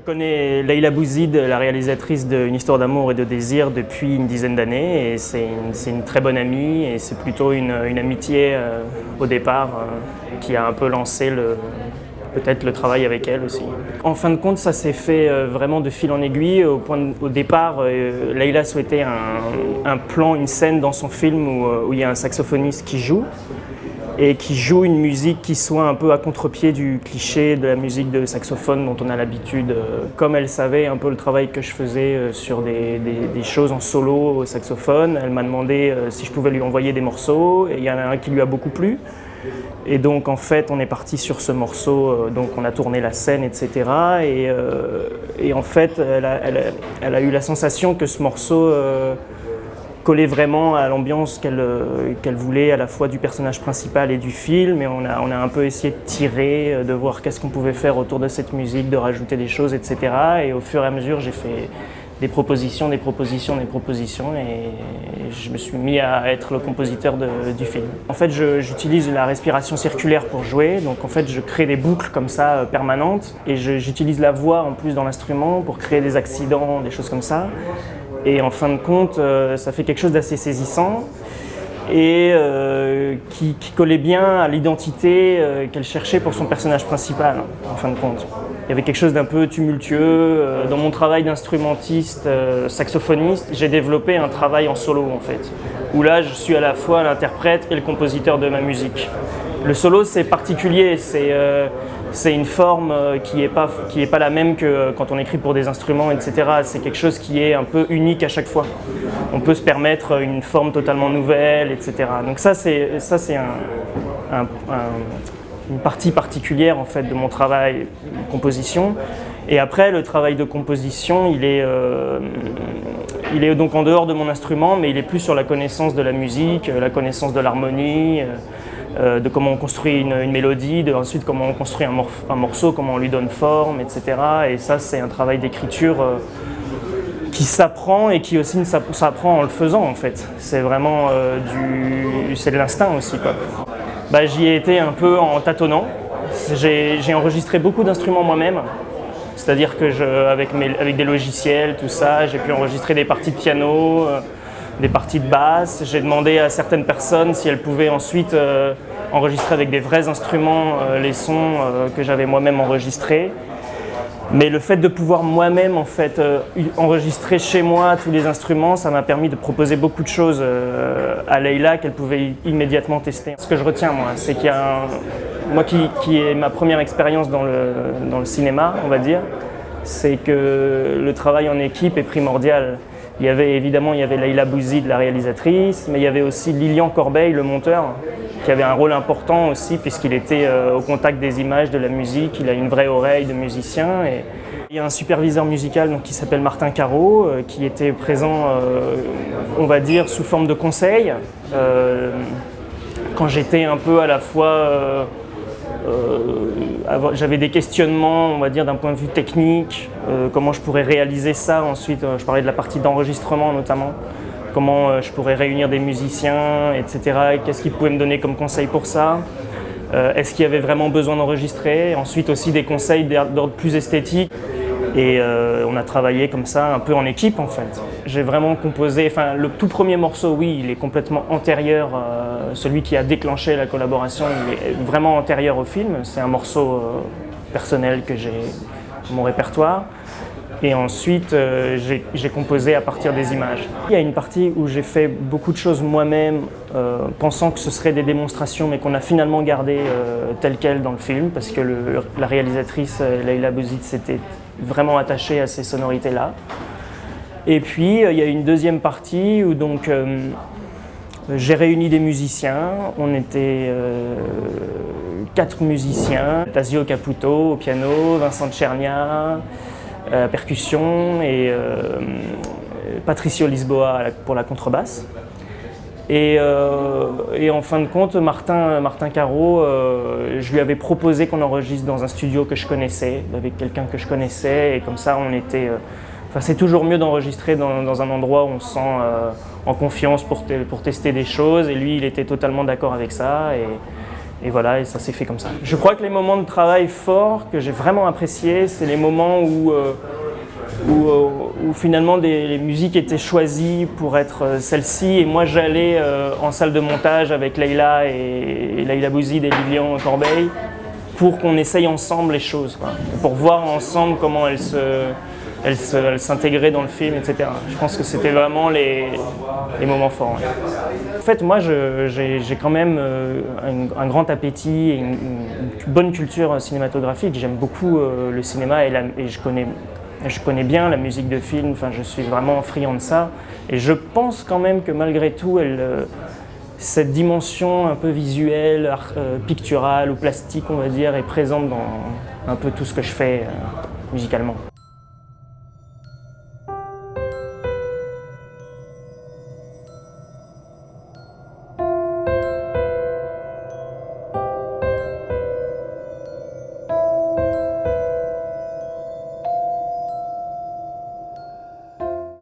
connais Leïla Bouzid, la réalisatrice d'Une histoire d'amour et de désir, depuis une dizaine d'années, et c'est une très bonne amie, et c'est plutôt une amitié au départ qui a un peu lancé peut-être le travail avec elle aussi. En fin de compte, ça s'est fait vraiment de fil en aiguille. Au départ, Leïla souhaitait un plan, une scène dans son film où il y a un saxophoniste qui joue, et qui joue une musique qui soit un peu à contre-pied du cliché de la musique de saxophone dont on a l'habitude. Comme elle savait un peu le travail que je faisais sur des choses en solo au saxophone, elle m'a demandé si je pouvais lui envoyer des morceaux, et il y en a un qui lui a beaucoup plu. Et donc en fait on est parti sur ce morceau, donc on a tourné la scène, etc. Et en fait elle a eu la sensation que ce morceau collait vraiment à l'ambiance qu'elle voulait, à la fois du personnage principal et du film, et on a un peu essayé de tirer, de voir qu'est-ce qu'on pouvait faire autour de cette musique, de rajouter des choses, etc. Et au fur et à mesure, j'ai fait des propositions, et je me suis mis à être le compositeur du film. En fait, j'utilise la respiration circulaire pour jouer, donc en fait, je crée des boucles comme ça permanentes, et j'utilise la voix en plus dans l'instrument pour créer des accidents, des choses comme ça. Et en fin de compte, ça fait quelque chose d'assez saisissant et qui collait bien à l'identité qu'elle cherchait pour son personnage principal, en fin de compte. Il y avait quelque chose d'un peu tumultueux. Dans mon travail d'instrumentiste, saxophoniste, j'ai développé un travail en solo, en fait, où là, je suis à la fois l'interprète et le compositeur de ma musique. Le solo, c'est particulier, c'est une forme qui est pas la même que quand on écrit pour des instruments, etc. C'est quelque chose qui est un peu unique à chaque fois. On peut se permettre une forme totalement nouvelle, etc. Donc ça, c'est une partie particulière en fait de mon travail de composition. Et après, le travail de composition, il est donc en dehors de mon instrument, mais il est plus sur la connaissance de la musique, la connaissance de l'harmonie, de comment on construit une mélodie, ensuite comment on construit un morceau, comment on lui donne forme, etc. Et ça, c'est un travail d'écriture qui s'apprend et qui aussi s'apprend en le faisant, en fait. C'est vraiment c'est de l'instinct aussi, quoi. J'y ai été un peu en tâtonnant. J'ai enregistré beaucoup d'instruments moi-même. C'est-à-dire que avec des logiciels, tout ça, j'ai pu enregistrer des parties de piano, des parties de basse. J'ai demandé à certaines personnes si elles pouvaient ensuite enregistrer avec des vrais instruments les sons que j'avais moi-même enregistrés. Mais le fait de pouvoir moi-même en fait, enregistrer chez moi tous les instruments, ça m'a permis de proposer beaucoup de choses à Leïla qu'elle pouvait immédiatement tester. Ce que je retiens, moi, c'est qu'il y a moi qui est ma première expérience dans le cinéma, on va dire, c'est que le travail en équipe est primordial. Il y avait Leïla Bouzid, la réalisatrice, mais il y avait aussi Lilian Corbeil, le monteur, qui avait un rôle important aussi puisqu'il était au contact des images, de la musique, il a une vraie oreille de musicien. Et il y a un superviseur musical donc, qui s'appelle Martin Caro, qui était présent, on va dire, sous forme de conseil. Quand j'étais un peu à la fois... j'avais des questionnements, on va dire, d'un point de vue technique, comment je pourrais réaliser ça. Ensuite, je parlais de la partie d'enregistrement notamment, comment je pourrais réunir des musiciens, etc. Qu'est-ce qu'ils pouvaient me donner comme conseil pour ça, est-ce qu'il y avait vraiment besoin d'enregistrer. Ensuite aussi des conseils d'ordre plus esthétique. Et on a travaillé comme ça, un peu en équipe en fait. J'ai vraiment composé, le tout premier morceau, oui, il est complètement antérieur, celui qui a déclenché la collaboration, il est vraiment antérieur au film. C'est un morceau personnel que j'ai dans mon répertoire. Et ensuite, j'ai composé à partir des images. Il y a une partie où j'ai fait beaucoup de choses moi-même, pensant que ce seraient des démonstrations, mais qu'on a finalement gardé telles quelles dans le film, parce que la réalisatrice Leïla Bouzid s'était vraiment attachée à ces sonorités-là. Et puis, il y a une deuxième partie où donc, j'ai réuni des musiciens. On était 4 musiciens. Tasio Caputo au piano, Vincent Tchernia percussion et Patricio Lisboa pour la contrebasse. Et en fin de compte, Martin Caro, je lui avais proposé qu'on enregistre dans un studio que je connaissais, avec quelqu'un que je connaissais, et comme ça on était... c'est toujours mieux d'enregistrer dans un endroit où on se sent en confiance pour tester des choses, et lui il était totalement d'accord avec ça. Et voilà, et ça s'est fait comme ça. Je crois que les moments de travail forts que j'ai vraiment appréciés, c'est les moments où finalement les musiques étaient choisies pour être celles-ci, et moi j'allais en salle de montage avec Leïla et Leïla Bouzid et Lilian Corbeil pour qu'on essaye ensemble les choses, quoi. Pour voir ensemble comment elles s'intégraient dans le film, etc. Je pense que c'était vraiment les moments forts. Ouais. En fait, moi, j'ai quand même un grand appétit et une bonne culture cinématographique. J'aime beaucoup le cinéma et je connais bien la musique de film. Enfin, je suis vraiment friand de ça. Et je pense quand même que malgré tout, cette dimension un peu visuelle, picturale ou plastique, on va dire, est présente dans un peu tout ce que je fais musicalement.